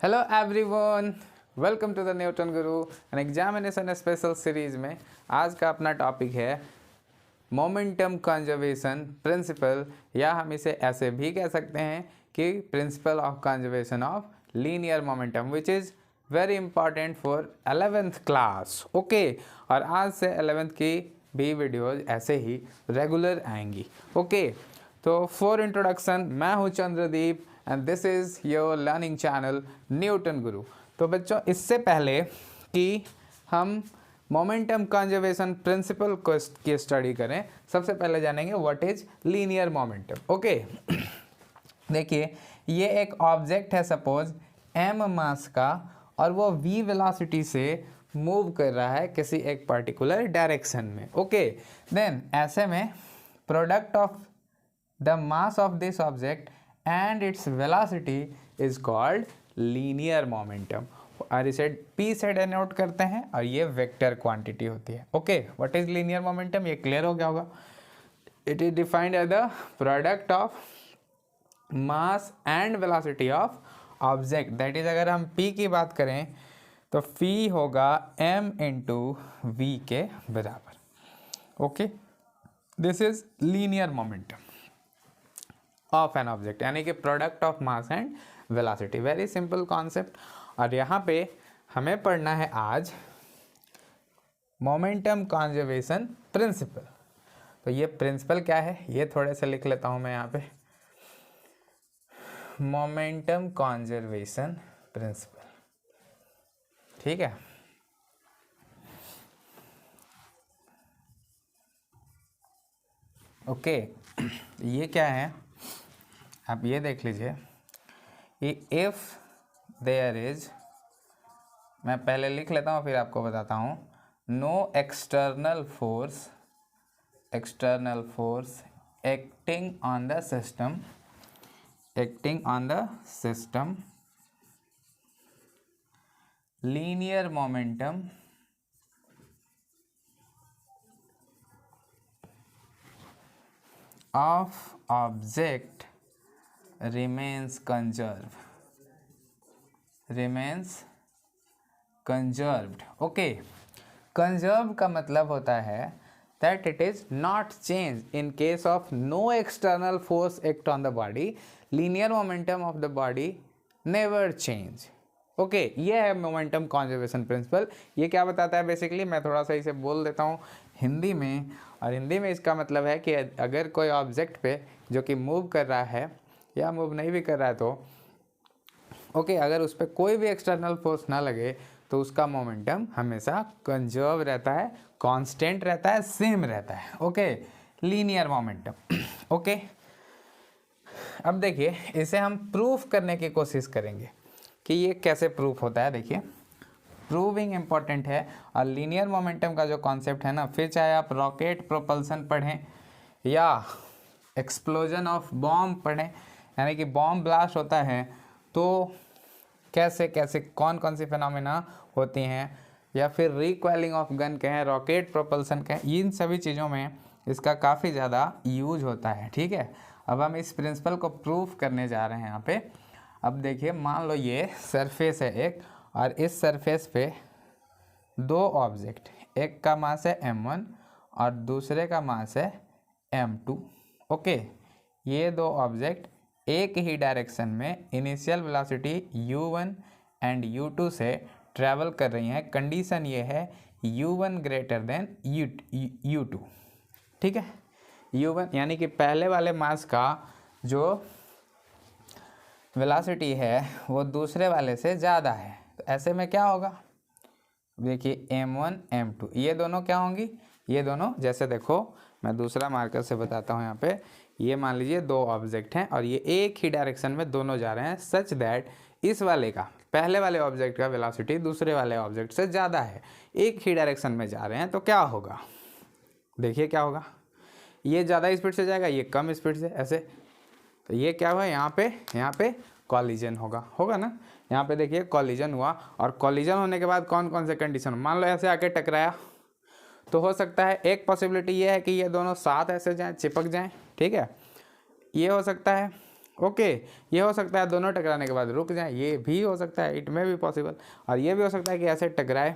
Hello everyone, welcome to the Newton Guru an examination special series में आज का अपना टॉपिक है मोमेंटम कंजर्वेशन प्रिंसिपल, या हम इसे ऐसे भी कह सकते हैं कि principle of conservation of linear momentum which is very important for 11th class. Okay, और आज से 11th की भी वीडियोज ऐसे ही रेगुलर आएंगी। ओके, तो फॉर इंट्रोडक्शन, मैं हूँ Chandradeep and this is your learning channel Newton गुरु। तो बच्चों, इससे पहले कि हम मोमेंटम कंजर्वेशन प्रिंसिपल को की स्टडी करें, सबसे पहले जानेंगे what is linear momentum. Okay, देखिए ये एक ऑब्जेक्ट है सपोज m मास का, और वो v वेलोसिटी से मूव कर रहा है किसी एक पर्टिकुलर डायरेक्शन में। ओके, देन ऐसे में product of the mass of this object and its velocity is called linear momentum, और इसे p से डिनोट करते हैं, और ये वेक्टर क्वांटिटी होती है। Okay, what is linear momentum, ये क्लियर हो गया होगा। It is defined as the product of mass and velocity of object, that is अगर हम p की बात करें तो phi होगा m इंटू v के बराबर। Okay, this is linear momentum of an object, यानी कि product of mass and velocity. Very simple concept. और यहाँ पे हमें पढ़ना है आज मोमेंटम कंजर्वेशन प्रिंसिपल। तो ये प्रिंसिपल क्या है, ये थोड़े से लिख लेता हूँ मैं यहाँ पे, मोमेंटम कंजर्वेशन प्रिंसिपल। ठीक है, ओके, ये क्या है आप ये देख लीजिए कि इफ़ देयर इज, मैं पहले लिख लेता हूँ फिर आपको बताता हूँ, no external force acting on the system, linear momentum of object remains conserved। Okay, conserve का मतलब होता है that it is not changed in case of no external force act on the body, linear momentum of the body never change। Okay, ये है momentum conservation principal. ये क्या बताता है बेसिकली, मैं थोड़ा सा इसे बोल देता हूँ हिंदी में, और हिंदी में इसका मतलब है कि अगर कोई ऑब्जेक्ट पे जो कि मूव कर रहा है या मूव नहीं भी कर रहा है तो ओके, अगर उस पर कोई भी एक्सटर्नल फोर्स ना लगे तो उसका मोमेंटम हमेशा कंजर्व रहता है, कांस्टेंट रहता है, सेम रहता है। Okay, linear momentum. ओके, अब देखिए इसे हम प्रूफ करने की कोशिश करेंगे कि ये कैसे प्रूफ होता है। देखिए, प्रूविंग इंपॉर्टेंट है, और लीनियर मोमेंटम का जो कॉन्सेप्ट है ना, फिर चाहे आप रॉकेट प्रोपल्सन पढ़ें या एक्सप्लोजन ऑफ बॉम्ब पढ़ें, यानी कि बॉम्ब ब्लास्ट होता है तो कैसे कैसे कौन कौन सी फिनोमेना होती हैं, या फिर रिकॉइलिंग ऑफ गन कहें, रॉकेट प्रोपल्सन कहें, इन सभी चीज़ों में इसका काफ़ी ज़्यादा यूज होता है। ठीक है, अब हम इस प्रिंसिपल को प्रूफ करने जा रहे हैं यहाँ पे। अब देखिए, मान लो ये सरफेस है एक, और इस सरफेस पे दो ऑब्जेक्ट, एक का मास है m1 और दूसरे का मास है m2। ओके, ये दो ऑब्जेक्ट एक ही डायरेक्शन में initial velocity u1 and u2 से ट्रैवल कर रही हैं। कंडीशन ये है u1 ग्रेटर देन u2। ठीक है, u1 यानी कि पहले वाले मास का जो वेलोसिटी है वो दूसरे वाले से ज़्यादा है, तो ऐसे में क्या होगा, देखिए m1 m2 ये दोनों क्या होंगी, ये दोनों जैसे देखो मैं दूसरा मार्कर से बताता हूँ यहाँ पे, ये मान लीजिए दो ऑब्जेक्ट हैं और ये एक ही डायरेक्शन में दोनों जा रहे हैं, सच दैट इस वाले का, पहले वाले ऑब्जेक्ट का वेलोसिटी दूसरे वाले ऑब्जेक्ट से ज़्यादा है, एक ही डायरेक्शन में जा रहे हैं, तो क्या होगा, देखिए क्या होगा, ये ज़्यादा स्पीड से जाएगा, ये कम स्पीड से, ऐसे। तो ये क्या हुआ, यहाँ पे कॉलिजन होगा ना, यहाँ पे देखिए कॉलिजन हुआ, और कॉलिजन होने के बाद कौन कौन से कंडीशन, मान लो ऐसे आके टकराया, तो हो सकता है एक पॉसिबिलिटी ये है कि ये दोनों साथ ऐसे जाएं, चिपक जाएं। ठीक है, ये हो सकता है, ओके, ये हो सकता है दोनों टकराने के बाद रुक जाए, ये भी हो सकता है, इट में भी पॉसिबल, और ये भी हो सकता है कि ऐसे टकराए,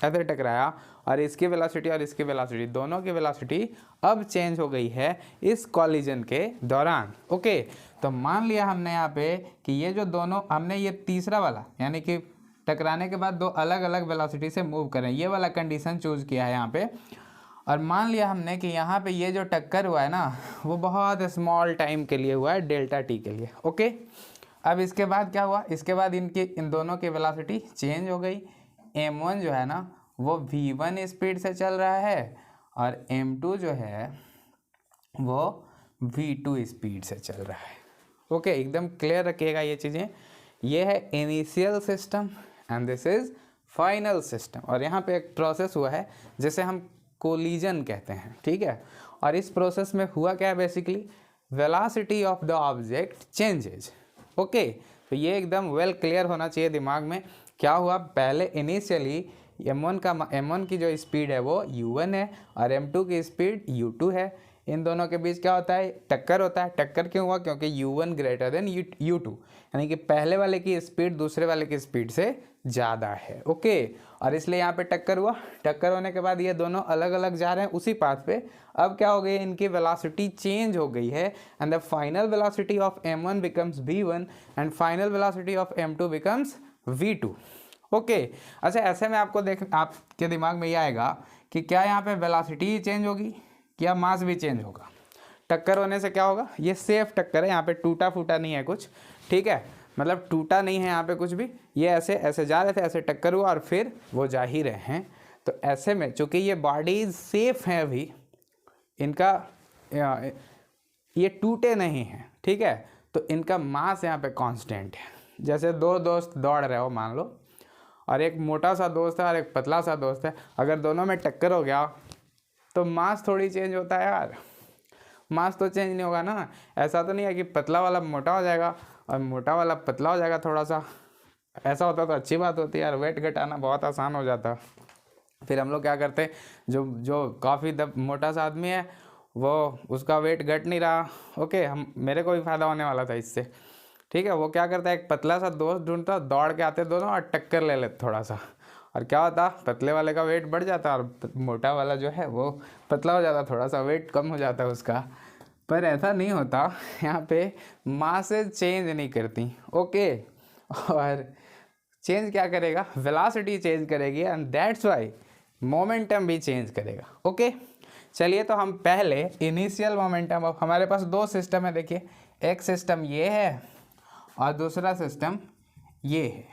ऐसे टकराया और इसकी वेलोसिटी और इसकी वेलोसिटी, दोनों की वेलोसिटी अब चेंज हो गई है इस कॉलिजन के दौरान। ओके, तो मान लिया हमने यहाँ पे कि ये जो दोनों, हमने ये तीसरा वाला यानी कि टकराने के बाद दो अलग अलग वेलोसिटी से मूव करें, ये वाला कंडीशन चूज किया है यहाँ पे। और मान लिया हमने कि यहाँ पे ये जो टक्कर हुआ है ना, वो बहुत स्मॉल टाइम के लिए हुआ है, डेल्टा टी के लिए। ओके, अब इसके बाद क्या हुआ, इसके बाद इन दोनों की वेलोसिटी चेंज हो गई। m1 जो है ना वो v1 स्पीड से चल रहा है और m2 जो है वो v2 स्पीड से चल रहा है। ओके, एकदम क्लियर रखिएगा ये चीज़ें। ये है initial system and this is final system, और यहाँ पे एक प्रोसेस हुआ है जिसे हम कोलिजन कहते हैं, ठीक है। और इस प्रोसेस में हुआ क्या है, basically velocity of the object changes. Okay, तो ये एकदम वेल क्लियर होना चाहिए दिमाग में। क्या हुआ, पहले इनिशियली m1 की जो स्पीड है वो u1 है और m2 की स्पीड u2 है। इन दोनों के बीच क्या होता है, टक्कर होता है। टक्कर क्यों हुआ, क्योंकि u1 ग्रेटर देन u2, यानी कि पहले वाले की स्पीड दूसरे वाले की स्पीड से ज़्यादा है। ओके, और इसलिए यहाँ पे टक्कर हुआ। टक्कर होने के बाद ये दोनों अलग अलग जा रहे हैं उसी पाथ पे। अब क्या हो गई, इनकी वेलोसिटी चेंज हो गई है and the final velocity of m1 becomes v1 and final velocity of m2 becomes v2। Okay, अच्छा ऐसे में आपके दिमाग में ये आएगा कि क्या यहाँ पे वेलोसिटी चेंज होगी, क्या मास भी चेंज होगा। टक्कर होने से क्या होगा, ये सेफ टक्कर है, यहाँ पे टूटा फूटा नहीं है कुछ, ठीक है, मतलब टूटा नहीं है यहाँ पे कुछ भी। ये ऐसे ऐसे जा रहे थे, ऐसे टक्कर हुआ और फिर वो जा ही रहे हैं। तो ऐसे में चूँकि ये बॉडीज सेफ हैं अभी, इनका ये टूटे नहीं हैं, ठीक है, तो इनका मास यहाँ पे कांस्टेंट है। जैसे दो दोस्त दौड़ रहे हो मान लो, और एक मोटा सा दोस्त है और एक पतला सा दोस्त है, अगर दोनों में टक्कर हो गया तो मास थोड़ी चेंज होता है यार, मास तो चेंज नहीं होगा ना। ऐसा तो नहीं है कि पतला वाला मोटा हो जाएगा और मोटा वाला पतला हो जाएगा थोड़ा सा। ऐसा होता तो अच्छी बात होती है यार, वेट घटाना बहुत आसान हो जाता। फिर हम लोग क्या करते, जो जो काफ़ी मोटा सा आदमी है वो उसका वेट घट नहीं रहा, ओके, मेरे को भी फ़ायदा होने वाला था इससे, ठीक है। वो क्या करता है, एक पतला सा दोस्त ढूंढता, दौड़ के आते दोनों और टक्कर ले लेते थोड़ा सा, और क्या होता, पतले वाले का वेट बढ़ जाता और मोटा वाला जो है वो पतला हो जाता, थोड़ा सा वेट कम हो जाता उसका। पर ऐसा नहीं होता, यहाँ पे मासेज चेंज नहीं करती, ओके। और चेंज क्या करेगा, वेलोसिटी चेंज करेगी एंड दैट्स वाई मोमेंटम भी चेंज करेगा। ओके, चलिए तो हम पहले इनिशियल मोमेंटम, अब हमारे पास दो सिस्टम है, देखिए एक सिस्टम ये है और दूसरा सिस्टम ये है,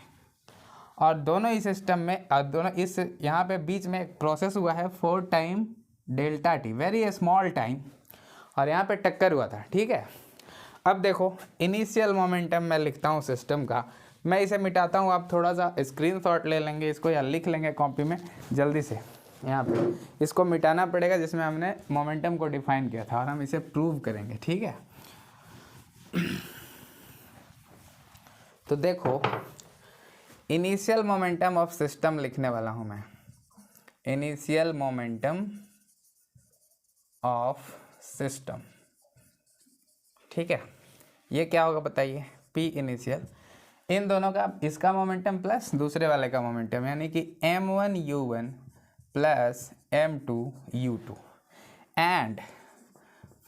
और दोनों ही सिस्टम में दोनों इस यहाँ पे बीच में एक प्रोसेस हुआ है 4 time delta T, very small time, और यहाँ पे टक्कर हुआ था, ठीक है। अब देखो इनिशियल मोमेंटम मैं लिखता हूँ सिस्टम का, मैं इसे मिटाता हूँ, आप थोड़ा सा स्क्रीनशॉट ले लेंगे इसको या लिख लेंगे कॉपी में जल्दी से। यहाँ पे इसको मिटाना पड़ेगा जिसमें हमने मोमेंटम को डिफाइन किया था, और हम इसे प्रूव करेंगे, ठीक है। तो देखो इनिशियल मोमेंटम ऑफ सिस्टम लिखने वाला हूँ मैं, इनिशियल मोमेंटम ऑफ सिस्टम, ठीक है। ये क्या होगा बताइए, पी इनिशियल, इन दोनों का, इसका मोमेंटम प्लस दूसरे वाले का मोमेंटम, यानी कि m1 u1 plus m2 u2 and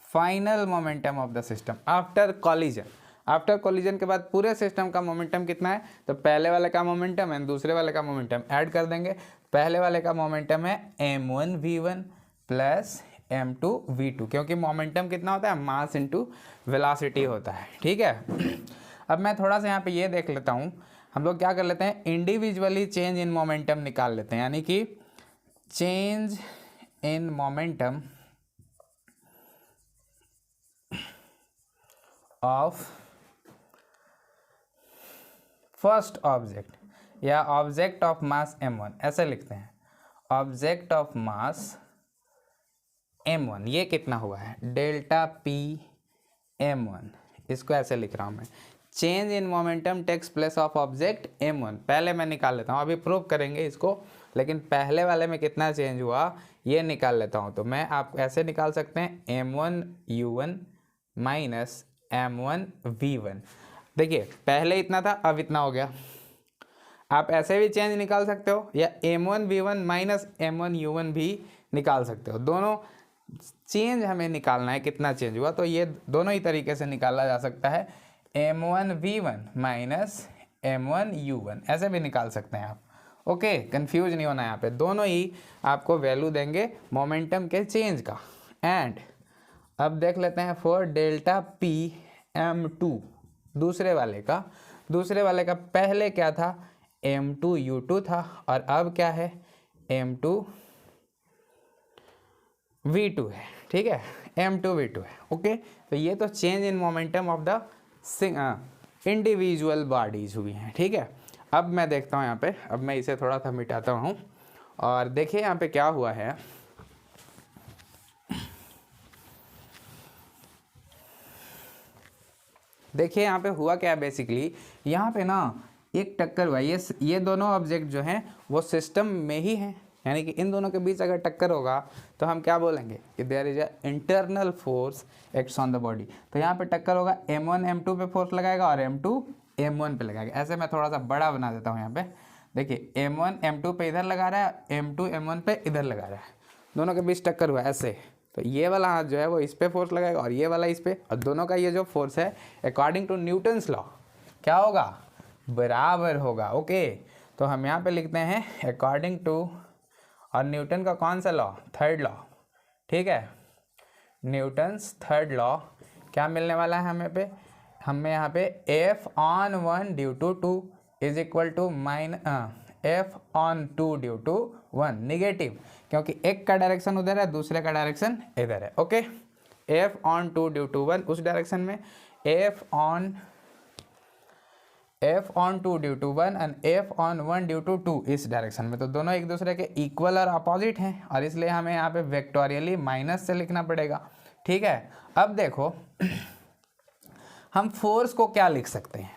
final momentum of the system after collision. After collision के बाद पूरे सिस्टम का मोमेंटम कितना है, तो पहले वाले का मोमेंटम एंड दूसरे वाले का मोमेंटम ऐड कर देंगे। पहले वाले का मोमेंटम है m1 v1 plus m2 v2, क्योंकि मोमेंटम कितना होता है, मास इनटू वेलोसिटी होता है, ठीक है। अब मैं थोड़ा सा यहाँ पे ये देख लेता हूँ, हम लोग क्या कर लेते हैं, इंडिविजुअली चेंज इन मोमेंटम निकाल लेते हैं, यानी कि change in momentum of first object या ऑब्जेक्ट ऑफ मास m1, ऐसे लिखते हैं, ऑब्जेक्ट ऑफ मास m1, ये कितना हुआ है, डेल्टा p m1, इसको ऐसे लिख रहा हूँ मैं। Change in momentum takes place of object m1, पहले मैं निकाल लेता हूँ, अभी प्रूव करेंगे इसको, लेकिन पहले वाले में कितना चेंज हुआ ये निकाल लेता हूँ। तो मैं आप ऐसे निकाल सकते हैं m1 u1 माइनस m1v1। देखिए पहले इतना था, अब इतना हो गया। आप ऐसे भी चेंज निकाल सकते हो या m1v1 माइनस m1u1 भी निकाल सकते हो। दोनों चेंज हमें निकालना है, कितना चेंज हुआ, तो ये दोनों ही तरीके से निकाला जा सकता है। m1v1 माइनस m1u1 ऐसे भी निकाल सकते हैं आप। ओके, कंफ्यूज नहीं होना, यहाँ पे दोनों ही आपको वैल्यू देंगे मोमेंटम के चेंज का। एंड अब देख लेते हैं फॉर डेल्टा पी m2 दूसरे वाले का पहले क्या था, m2u2 था, और अब क्या है, m2v2 है। ठीक है, m2v2 है। ओके, तो ये तो change in momentum of the individual bodies हुई हैं। ठीक है, अब मैं देखता हूँ यहाँ पे, अब मैं इसे थोड़ा सा मिटाता हूँ और देखिए यहाँ पे क्या हुआ है। देखिए यहाँ पे हुआ क्या है, बेसिकली यहाँ पे ना एक टक्कर हुआ। ये दोनों ऑब्जेक्ट जो हैं वो सिस्टम में ही हैं, यानी कि इन दोनों के बीच अगर टक्कर होगा तो हम क्या बोलेंगे कि there is a internal force acts on the body. तो यहाँ पे टक्कर होगा, m1 m2 पे फोर्स लगाएगा और m2 m1 पे लगाएगा। ऐसे मैं थोड़ा सा बड़ा बना देता हूँ यहाँ पे। देखिए m1 m2 पे इधर लगा रहा है, m2 m1 पे इधर लगा रहा है, दोनों के बीच टक्कर हुआ ऐसे। तो ये वाला हाथ जो है वो इस पे फोर्स लगाएगा और ये वाला इस पे, और दोनों का ये जो फोर्स है अकॉर्डिंग टू न्यूटन्स लॉ क्या होगा, बराबर होगा। ओके, तो हम यहाँ पे लिखते हैं अकॉर्डिंग टू, और न्यूटन का कौन सा लॉ, थर्ड लॉ। ठीक है, न्यूटन्स थर्ड लॉ क्या मिलने वाला है हमें यहाँ पे F/1 due to 2 is equal to F/2 due to 1 negative, क्योंकि एक का डायरेक्शन उधर है, दूसरे का डायरेक्शन इधर है। ओके, F/2 ड्यू टू 1 उस डायरेक्शन में, F/2 due to 1 and F/1 due to 2 इस डायरेक्शन में। तो दोनों एक दूसरे के इक्वल और अपोजिट हैं, और इसलिए हमें यहाँ पे वेक्टोरियली माइनस से लिखना पड़ेगा। ठीक है, अब देखो हम फोर्स को क्या लिख सकते हैं।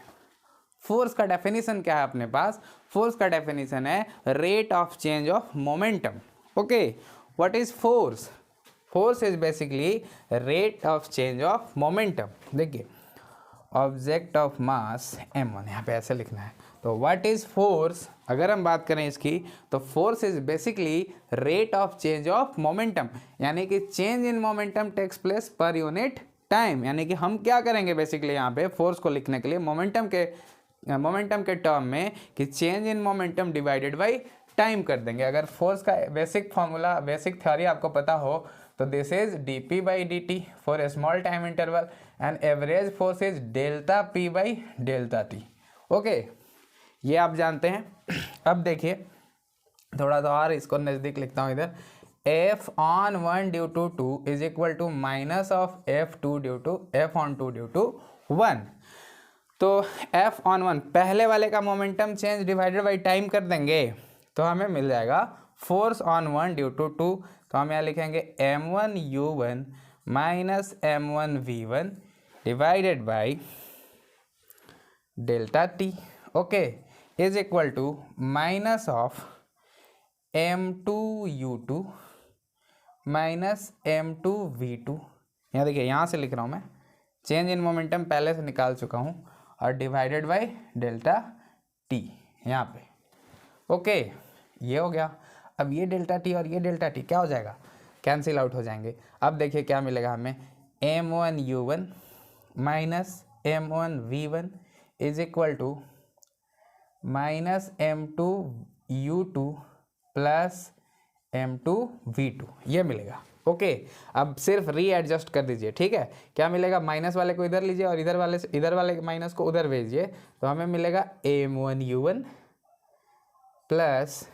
फोर्स का डेफिनेशन क्या है अपने पास, फोर्स का डेफिनेशन है rate of change of momentum. Okay, what is force, force is basically rate of change of momentum. देखिए ऑब्जेक्ट ऑफ मास m1, यहाँ पे ऐसे लिखना है। तो व्हाट इज फोर्स, अगर हम बात करें इसकी, तो force is basically rate of change of momentum, यानी कि change in momentum takes place per unit time. यानी कि हम क्या करेंगे बेसिकली यहाँ पे फोर्स को लिखने के लिए मोमेंटम के टर्म में, कि change in momentum divided by time कर देंगे। अगर फोर्स का बेसिक फॉर्मूला, बेसिक थ्योरी आपको पता हो तो this is dp/dt for a small time interval and average force is delta p/डेल्टा t। ओके, ये आप जानते हैं। अब देखिए थोड़ा सा और इसको नज़दीक लिखता हूँ इधर, F/1 due to 2 is equal to minus of F/2 due to 1। तो F/1 पहले वाले का momentum change divided by time कर देंगे तो हमें मिल जाएगा फोर्स ऑन 1 ड्यू टू 2। तो हम यहाँ लिखेंगे m1u1 minus m1v1 divided by delta T. Okay, is equal to minus of m2u2 minus m2v2। यहाँ देखिए, यहाँ से लिख रहा हूँ मैं, चेंज इन मोमेंटम पहले से निकाल चुका हूँ, और डिवाइडेड बाई डेल्टा टी यहाँ पे। ओके, ये हो गया। अब ये डेल्टा टी और ये डेल्टा टी क्या हो जाएगा, कैंसिल आउट हो जाएंगे। अब देखिए क्या मिलेगा हमें, m1u1 minus m1v1 is equal to minus m2u2 plus m2v2, ये मिलेगा। ओके, अब सिर्फ रीएडजस्ट कर दीजिए। ठीक है, क्या मिलेगा, माइनस वाले को इधर लीजिए और इधर वाले माइनस को उधर भेजिए, तो हमें मिलेगा m1u1 plus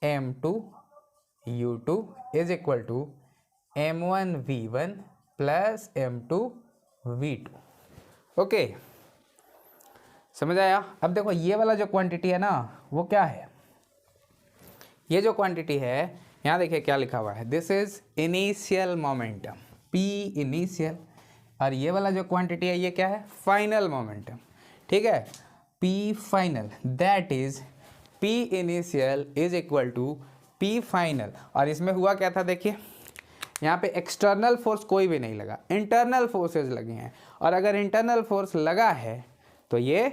m2u2 is equal to m1v1 plus m2v2। Okay, समझ आया। अब देखो ये वाला जो क्वांटिटी है ना, वो क्या है, ये जो क्वांटिटी है यहाँ देखिए क्या लिखा हुआ है, this is initial momentum p initial, और ये वाला जो क्वांटिटी है ये क्या है, फाइनल मोमेंटम। ठीक है, p final that is p initial is equal to p final. और इसमें हुआ क्या था, देखिए यहाँ पे एक्सटर्नल फोर्स कोई भी नहीं लगा, इंटरनल फोर्सेस लगे हैं, और अगर इंटरनल फोर्स लगा है तो ये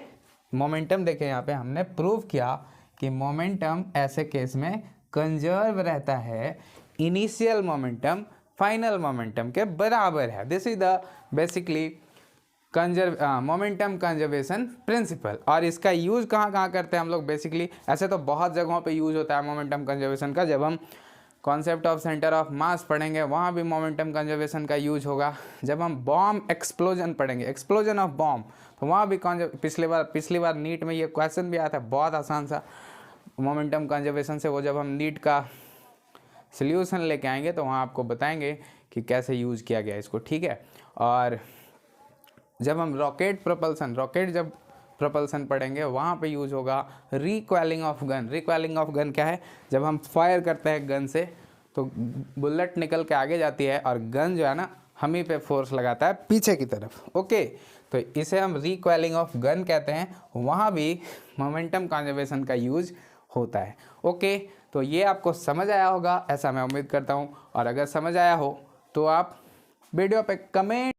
मोमेंटम, देखिए यहाँ पे हमने प्रूव किया कि मोमेंटम ऐसे केस में कंजर्व रहता है इनिशियल मोमेंटम फाइनल मोमेंटम के बराबर है। This is the basically momentum conservation principle. और इसका यूज़ कहाँ कहाँ करते हैं हम लोग बेसिकली, ऐसे तो बहुत जगहों पे यूज़ होता है मोमेंटम कंजर्वेशन का। जब हम concept of centre of mass पढ़ेंगे वहाँ भी मोमेंटम कंजर्वेशन का यूज होगा। जब हम बॉम्ब एक्सप्लोजन पढ़ेंगे, एक्सप्लोजन ऑफ बॉम्ब, तो वहाँ भी पिछली बार नीट में ये क्वेश्चन भी आया था, बहुत आसान सा, मोमेंटम कंजर्वेशन से। वो जब हम नीट का सल्यूशन लेके आएंगे तो वहाँ आपको बताएंगे कि कैसे यूज़ किया गया इसको, ठीक है। और जब हम रॉकेट जब प्रोपल्सन पढ़ेंगे वहाँ पे यूज़ होगा रिक्वेलिंग ऑफ गन। रिक्वेलिंग ऑफ गन क्या है, जब हम फायर करते हैं गन से तो बुलेट निकल के आगे जाती है और गन जो है ना हम ही पे फोर्स लगाता है पीछे की तरफ। ओके, तो इसे हम रिक्वेलिंग ऑफ गन कहते हैं, वहाँ भी मोमेंटम कंजर्वेशन का यूज होता है। ओके, तो ये आपको समझ आया होगा ऐसा मैं उम्मीद करता हूँ, और अगर समझ आया हो तो आप वीडियो पे कमेंट